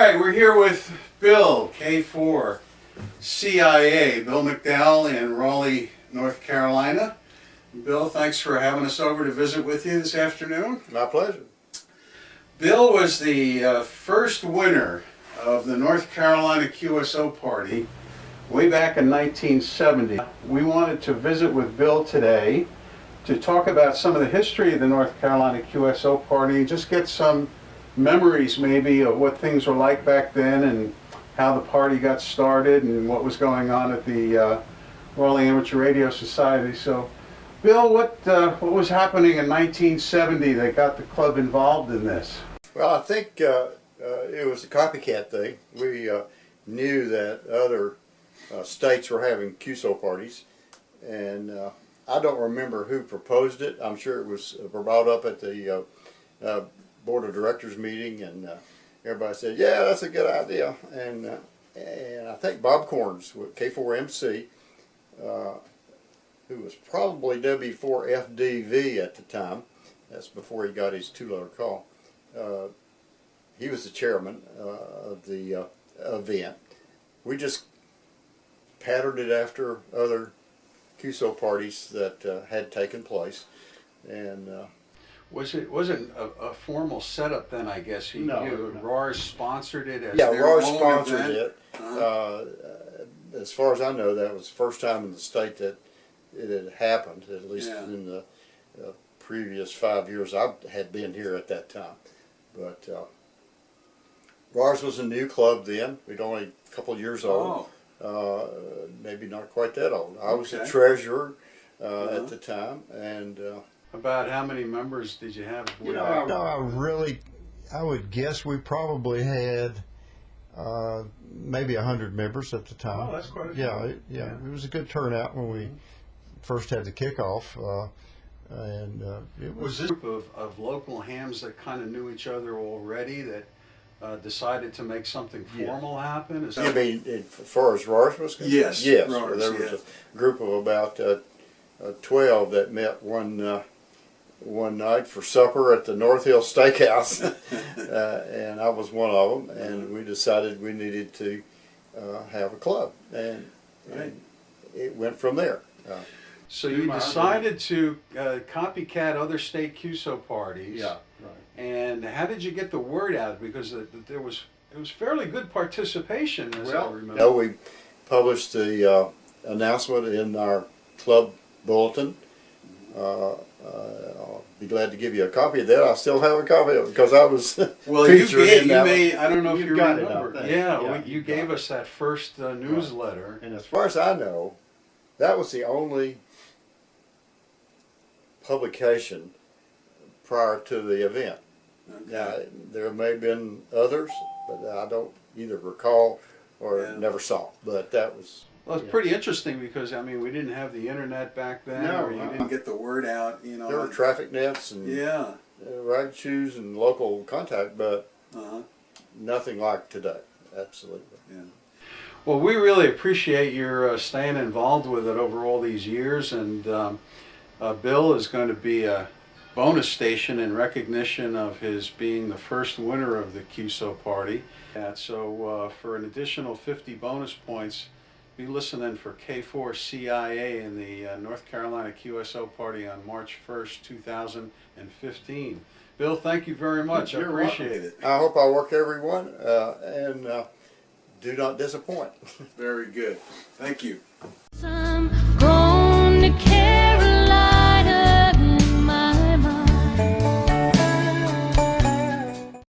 right, we're here with Bill, K4CIA, Bill McDowell in Raleigh, North Carolina. Bill, thanks for having us over to visit with you this afternoon. My pleasure. Bill was the first winner of the North Carolina QSO Party way back in 1970. We wanted to visit with Bill today to talk about some of the history of the North Carolina QSO Party and just get some memories maybe of what things were like back then and how the party got started and what was going on at the Raleigh Amateur Radio Society. So, Bill, what was happening in 1970 that got the club involved in this? Well, I think it was a copycat thing. We knew that other states were having QSO parties, and I don't remember who proposed it. I'm sure it was brought up at the board of directors meeting, and everybody said, "Yeah, that's a good idea." And I think Bob Corns with K4MC, who was probably W4FDV at the time, that's before he got his two-letter call. He was the chairman of the event. We just patterned it after other QSO parties that had taken place, and Was it a formal setup then? I guess No. RARS sponsored it as yeah, their RARS own sponsored event? it. As far as I know, that was the first time in the state that it had happened. At least in the previous 5 years I had been here at that time. But RARS was a new club then. We'd only a couple of years old. Maybe not quite that old. I was the treasurer at the time, and about how many members did you have? I would guess we probably had maybe 100 members at the time. Oh, that's quite a few. Yeah, it was a good turnout when we first had the kickoff. And it Was this a group of local hams that kind of knew each other already that decided to make something formal happen? Is you mean as far as RARS was concerned? Yes. Yes. RARS, There was a group of about 12 that met one night for supper at the North Hill Steakhouse, and I was one of them. And we decided we needed to have a club, and it went from there. So you decided to copycat other state QSO parties. Yeah, right. And how did you get the word out? Because it was fairly good participation, as I remember. We published the announcement in our club bulletin. I'll be glad to give you a copy of that. I still have a copy of it because I was featured in that. I don't know if you got remember. it. You gave us that first newsletter. And as far as I know, that was the only publication prior to the event. Okay. Now, there may have been others, but I don't either recall or never saw. But that was... Well, it's pretty interesting because, I mean, we didn't have the internet back then, or you didn't get the word out, you know. There were traffic nets and ride shoes and local contact, but nothing like today. Absolutely. Yeah. Well, we really appreciate your staying involved with it over all these years, and Bill is going to be a bonus station in recognition of his being the first winner of the QSO Party. So for an additional 50 bonus points, be listening for K4CIA in the North Carolina QSO Party on March 1st, 2015. Bill, thank you very much. I appreciate it. I hope I work everyone, and do not disappoint. Very good. Thank you.